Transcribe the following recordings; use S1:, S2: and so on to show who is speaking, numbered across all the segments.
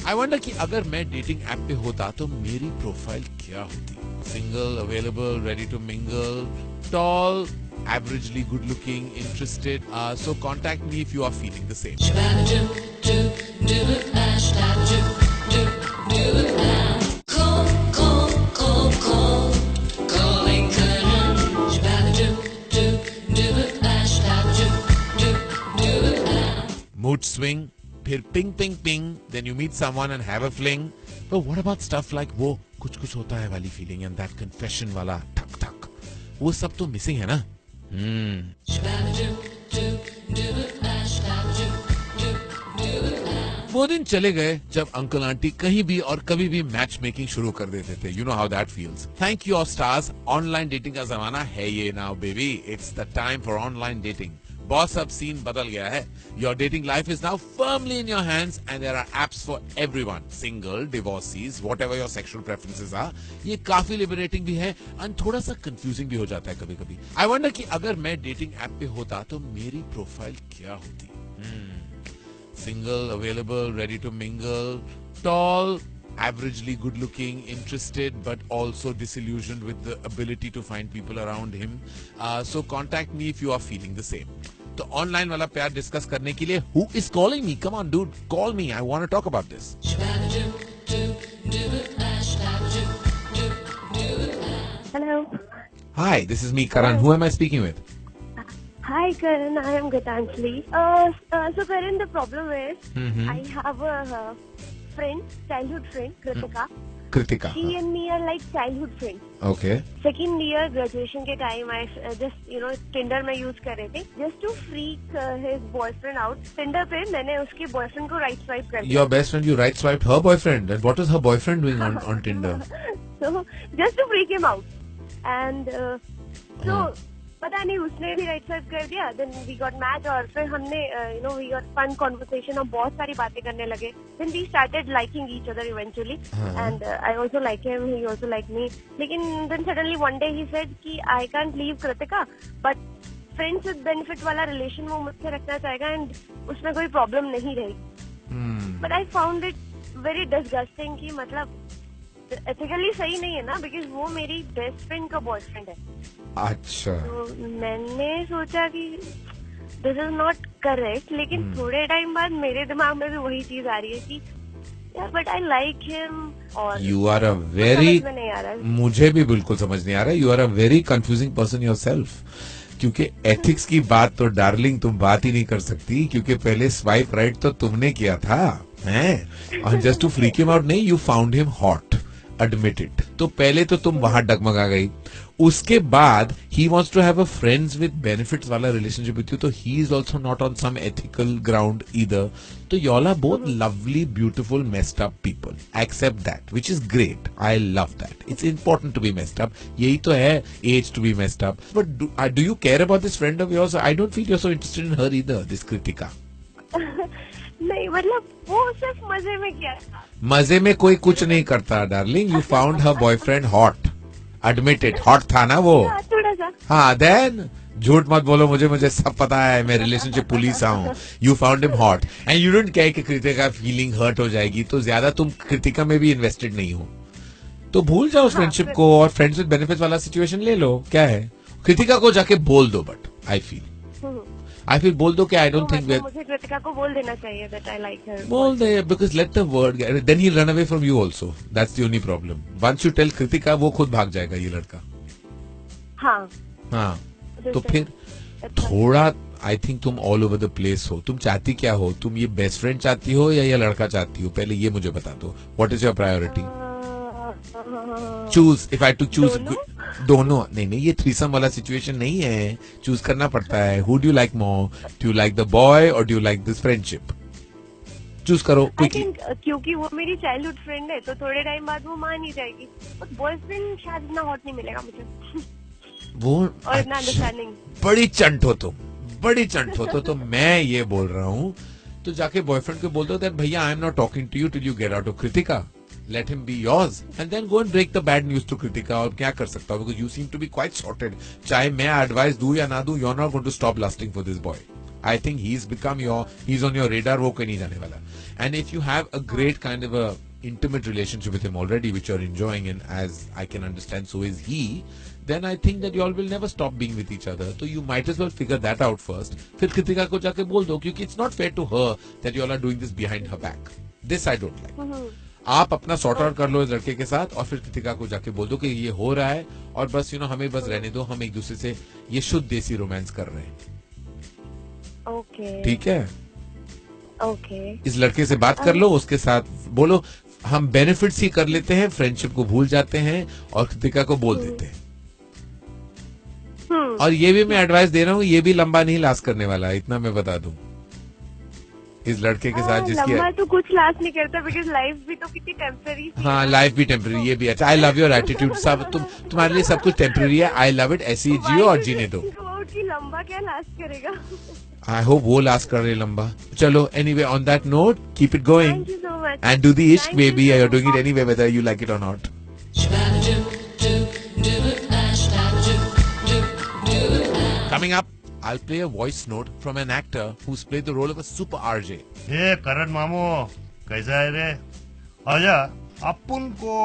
S1: I wonder कि अगर मैं डेटिंग ऐप पे होता तो मेरी प्रोफाइल क्या होती? Single, available, ready to mingle, tall, averagely good looking, interested. So contact me if you are feeling the same. Mood swing, फिर ping ping ping, then you meet someone and have a fling. But what about stuff like वो कुछ कुछ होता है वाली feeling and that confession वाला ठक ठक, वो सब तो missing है ना? वो दिन चले गए जब अंकल आंटी कहीं भी और कभी भी मैच मेकिंग शुरू कर देते थे. You know how that feels. Thank you of stars. Online dating का जमाना है ये now baby. It's the time for online dating. Boss, अब सीन बदल गया है. Your dating life is now firmly in your hands and there are apps for everyone. Single, divorcees, whatever your sexual preferences are. ये काफी liberating भी है and थोड़ा सा कंफ्यूजिंग भी हो जाता है कभी कभी. आई वंडर कि अगर मैं डेटिंग ऐप पे होता तो मेरी प्रोफाइल क्या होती? Single, available, ready to mingle, tall, averagely good looking, interested, but also disillusioned with the ability to find people around him. So contact me if you are feeling the same. तो online वाला प्यार discuss करने के लिए who is calling me? Come on, dude, call me. I want to talk about this.
S2: Hello.
S1: Hi, this is me, Karan. Who am I speaking with?
S2: Hi, Karan. I am Gitanjali. So, Karan, the problem is I have a friend, childhood friend, Kritika.
S1: Kritika.
S2: She and me are like childhood friends.
S1: Okay.
S2: Second year graduation के time I just Tinder में use कर रहे थे just to freak his boyfriend out. Tinder पे मैंने उसके boyfriend को right swipe कर दिया.
S1: Your best friend, you right swiped her boyfriend. And what is her boyfriend doing on Tinder?
S2: So just to freak him out. And so पता नहीं उसने भी राइट स्वाइप कर दिया. देन वी गॉट मैच और फिर हमने वी गॉट फन कॉन्वर्सेशन और बहुत सारी बातें करने लगे. Then we started liking each other eventually and I also like him, he also like me. लेकिन then suddenly one day he said कि I can't leave Kritika but friends with benefit वाला relation वो मुझसे रखना चाहेगा एंड उसमें कोई problem नहीं रही. But I found it very disgusting कि मतलब एथिकली सही नहीं है ना, बिकॉज वो मेरी बेस्ट फ्रेंड का बॉयफ्रेंड है.
S1: अच्छा.
S2: तो मैंने सोचा कि दिस इज नॉट करेक्ट. लेकिन थोड़े टाइम बाद मेरे दिमाग में भी वही चीज आ रही है कि बट आई लाइक हिम. और
S1: यू आर अ वेरी,
S2: नहीं आ रहा,
S1: मुझे भी बिल्कुल समझ नहीं आ रहा. You are a very confusing person yourself. क्योंकि एथिक्स की बात तो डार्लिंग तुम बात ही नहीं कर सकती, क्योंकि पहले स्वाइप राइट तो तुमने किया था हैं, और just to freak him out नहीं, you found him hot, admit it. तो पहले तो तुम वहां डगमगा गई. उसके बाद he wants to have a friends with benefits वाला relationship with you, तो he is also not on some ethical ground either. तो y'all are both lovely, beautiful, messed up people. Accept that, which is great. I love that. It's important to be messed up. यही तो है age to be messed up. But do you care about this friend of yours? I don't feel you're so interested in her either, this Kritika.
S2: नहीं, मतलब वो सिर्फ मजे में किया.
S1: मजे में कोई कुछ नहीं करता darling. You found her boyfriend hot. Admit it, hot था ना वो.
S2: थोड़ा सा.
S1: हाँ, देन झूठ मत बोलो. मुझे सब पता है. मैं रिलेशनशिप पुलिस हूँ. You found him hot and you don't care कि कृतिका फीलिंग हर्ट हो जाएगी. तो ज्यादा तुम कृतिका में भी इन्वेस्टेड नहीं हो. तो भूल जाओ उस फ्रेंडशिप को और फ्रेंड्स विद बेनिफिट वाला सिचुएशन ले लो. क्या है, कृतिका को जाके बोल दो. बट आई फील बोल दो कि आई डोंट थिंक
S2: मुझे कृतिका को बोल देना चाहिए दैट आई लाइक हर.
S1: बोल दे, because let the word, then he run away from you also. That's the only problem. Once you tell Kritika, वो खुद भाग जाएगा ये लड़का. हाँ. तो फिर थोड़ा आई थिंक तुम ऑल ओवर द प्लेस हो. तुम चाहती क्या हो? तुम ये बेस्ट फ्रेंड चाहती हो या ये लड़का चाहती हो? पहले ये मुझे बता दो. What is your priority? Choose. If I to choose दोनों. नहीं, ये थ्रीसम वाला सिचुएशन नहीं है. चूज करना पड़ता है. Who do you like more? Do you like the boy और do you like this friendship? Choose करो क्विकली.
S2: क्योंकि वो मेरी चाइल्डहुड फ्रेंड है तो थोड़े टाइम बाद वो मान ही जाएगी. बॉयफ्रेंड शायद इतना हॉट नहीं मिलेगा मुझे.
S1: वो
S2: और इतना अंडरस्टैंडिंग.
S1: बड़ी चंट हो तुम, बड़ी चंट हो. तो मैं ये बोल रहा हूँ, तो जाके बॉयफ्रेंड को बोल दो दैट भैया I am not talking to you till you get out of Kritika. Let him be yours and then go and break the bad news to Kritika. और क्या कर सकता हूँ, because you seem to be quite sorted. चाहे मैं advice दूं या ना दूं, you're not going to stop lusting for this boy. I think he's on your radar, वो कहीं नहीं जाने वाला. And if you have a great kind of a intimate relationship with him already, which you're enjoying, and as I can understand, so is he, then I think that you all will never stop being with each other. So you might as well figure that out first. फिर कृतिका को जाके बोल दो, क्योंकि it's not fair to her that you all are doing this behind her back. This I don't like. आप अपना sort out कर लो इस लड़के के साथ और फिर कृतिका को जाके बोल दो कि ये हो रहा है और बस हमें बस रहने दो, हम एक दूसरे से ये शुद्ध देसी रोमांस कर रहे हैं.
S2: ओके
S1: ठीक है.
S2: ओके
S1: इस लड़के से बात कर लो, उसके साथ बोलो हम बेनिफिट्स ही कर लेते हैं, फ्रेंडशिप को भूल जाते हैं और कृतिका को बोल देते हैं. और ये भी मैं एडवाइस दे रहा हूँ, ये भी लंबा नहीं लास्ट करने वाला है, इतना मैं बता दूं. इस लड़के के साथ जिसकी
S2: लंबा तो कुछ लास्ट नहीं करता, बिकॉज लाइफ भी तो कितनी टेम्पररी.
S1: हाँ, लाइफ भी टेम्पररी, ये भी अच्छा. I love your attitude. सब तुम्हारे लिए सब कुछ टेम्पररी है. I love it. ऐसे ही जियो और जीने दो.
S2: लंबा क्या लास्ट करेगा.
S1: आई होप वो लास्ट कर रहे लंबा. चलो, anyway, on that note, keep it going
S2: thank you so much
S1: and do the इश्क baby. You are doing it anyway whether you like it और not. Coming up, I'll play a voice note from an actor who's played the role of a super RJ.
S3: ये करण मामू कैसा है रे? आजा, अपन को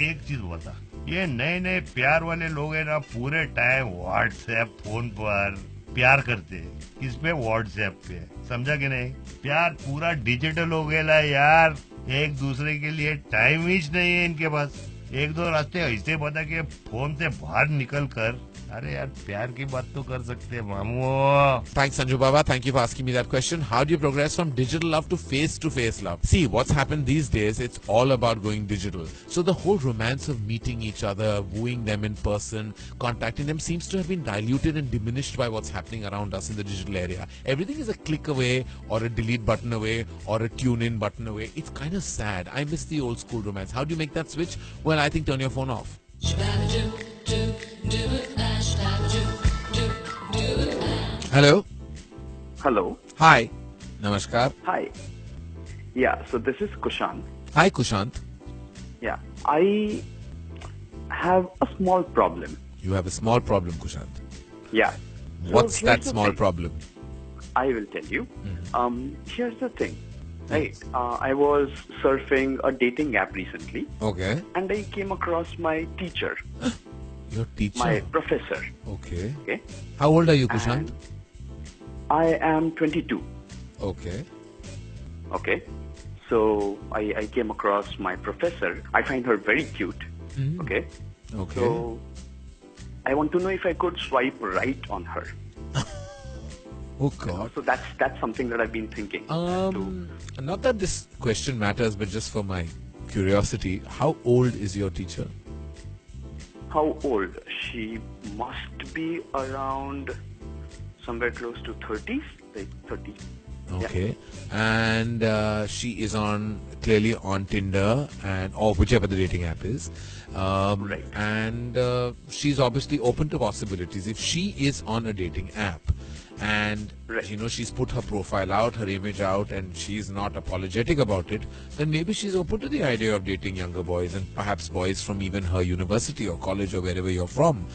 S3: एक चीज बता, ये नए नए प्यार वाले लोग है ना, पूरे टाइम व्हाट्सएप फोन पर प्यार करते हैं. किस पे? व्हाट्सएप पे. समझा कि नहीं? प्यार पूरा डिजिटल हो गया यार. एक दूसरे के लिए टाइम ही नहीं है इनके पास. एक दो रास्ते ऐसे बता के फोन से बाहर निकल कर, अरे यार प्यार की बात तो कर सकते हैं मामू.
S1: Thanks, Sanju Baba. Thank you for asking me that question. How do you progress from digital love to face love? See, what's happened these days, it's all about going digital. So the whole romance of meeting each other, wooing them in person, contacting them seems to have been diluted and diminished by what's happening around us in the digital area. Everything is a click away or a delete button away or a tune in button away. It's kind of sad. I miss the old school romance. How do you make that switch? Well, I think turn your phone off. Hello.
S4: Hello.
S1: Hi. Namaskar.
S4: Hi. Yeah, so this is Kushant.
S1: Hi, Kushant.
S4: Yeah, I have a small problem.
S1: You have a small problem, Kushant.
S4: Yeah. So
S1: What's
S4: here's
S1: that
S4: the
S1: small
S4: thing.
S1: problem?
S4: I will tell you. Here's the thing. Right. I was surfing a dating app recently,
S1: Okay.
S4: and I came across my teacher,
S1: Your teacher.
S4: my professor.
S1: Okay.
S4: Okay.
S1: How old are you, Kushant?
S4: I am 22.
S1: Okay.
S4: Okay. So I came across my professor. I find her very cute. Okay.
S1: Okay.
S4: So I want to know if I could swipe right on her.
S1: Oh God.
S4: So that's something that I've been thinking.
S1: Not that this question matters, but just for my curiosity, how old is your teacher?
S4: How old? She must be around somewhere close to 30s, like 30.
S1: Okay. And she is clearly on Tinder or whichever the dating app is.
S4: Right.
S1: And she's obviously open to possibilities. If she is on a dating app and
S4: Right.
S1: she's put her profile out, her image out, and she's not apologetic about it, then maybe she's open to the idea of dating younger boys and perhaps boys from even her university or college or wherever you're from.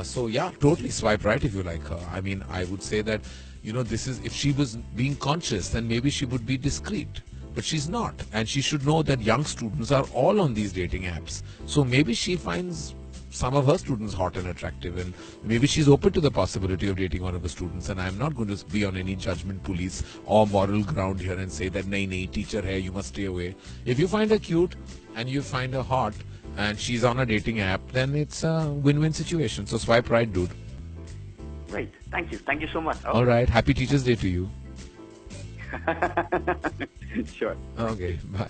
S1: So yeah, totally swipe right if you like her. I mean, I would say that this is, if she was being conscious, then maybe she would be discreet. But she's not, and she should know that young students are all on these dating apps. So maybe she finds some of her students hot and attractive, and maybe she's open to the possibility of dating one of the students. And I'm not going to be on any judgment police or moral ground here and say that nahi, teacher hai, you must stay away. If you find her cute and you find her hot and she's on a dating app, then it's a win-win situation. So swipe right, dude.
S4: Right. Thank you. Thank you so much.
S1: All right. Happy Teachers Day to you.
S4: Sure.
S1: Okay. Bye.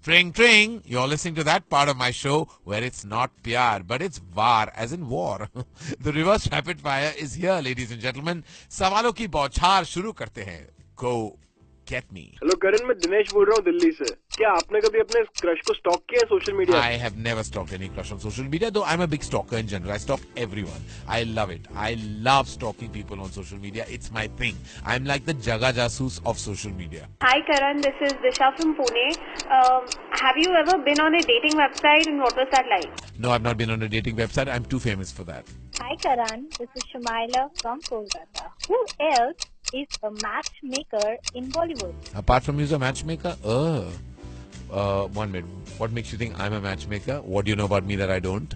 S1: Tring, tring. You're listening to that part of my show where it's not pyar, but it's war, as in war. The reverse rapid fire is here, ladies and gentlemen. सवालों की बौछार शुरू करते हैं. Go get me.
S5: Hello करण, मैं दिनेश बोल रहा हूँ दिल्ली से। क्या आपने कभी अपने क्रश को स्टॉक किया है social media?
S1: I have never stalked any crush on social media, though I'm a big stalker in general. I stalk everyone. I love it. I love stalking people on social media. It's my thing. I'm like the Jaga Jasoos of social media.
S2: Hi Karan, this is Disha from Pune. Have you ever been on a dating website and what was that like?
S1: No, I've not been on a dating website. I'm too famous for that.
S6: Hi Karan, this is Shumaila from Kolkata. Who else is a matchmaker in Bollywood?
S1: Apart from you, a matchmaker? 1 minute. What makes you think I'm a matchmaker? What do you know about me that I don't?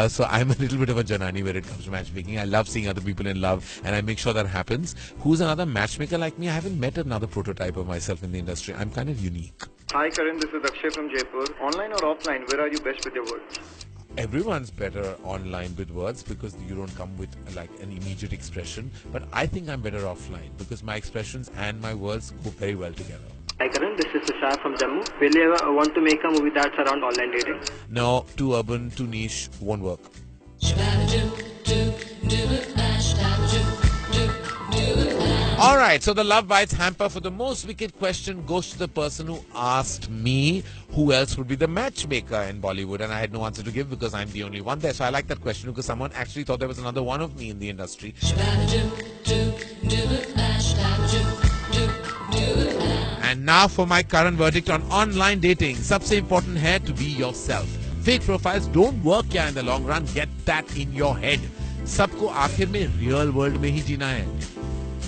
S1: So I'm a little bit of a Janani when it comes to matchmaking. I love seeing other people in love and I make sure that happens. Who's another matchmaker like me? I haven't met another prototype of myself in the industry. I'm kind of unique.
S7: Hi Karan, this is Akshay from Jaipur. Online or offline, where are you best with your words?
S1: Everyone's better online with words because you don't come with like an immediate expression. But I think I'm better offline because my expressions and my words go very well together.
S7: Hi Karan, this is Tushar from Jammu. Will you ever want to make a movie that's around online dating?
S1: No, too urban, too niche, won't work. Alright, so the Love Bites hamper for the most wicked question goes to the person who asked me who else would be the matchmaker in Bollywood, and I had no answer to give because I'm the only one there. So I like that question because someone actually thought there was another one of me in the industry. And now for my current verdict on online dating. Sabse important hai to be yourself. Fake profiles don't work in the long run. Get that in your head. Sabko aakhir mein real world mein hi jeena hai.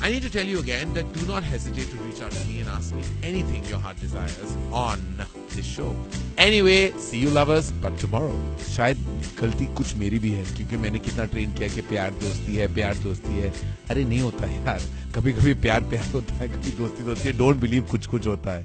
S1: I need to tell you again that do not hesitate to reach out to me and ask me anything your heart desires on this show. Anyway, see you lovers, but tomorrow. शायद गलती कुछ मेरी भी है क्योंकि मैंने कितना train किया कि प्यार दोस्ती है. अरे नहीं होता है यार. कभी कभी प्यार होता है, कभी दोस्ती है. डोंट बिलीव कुछ होता है.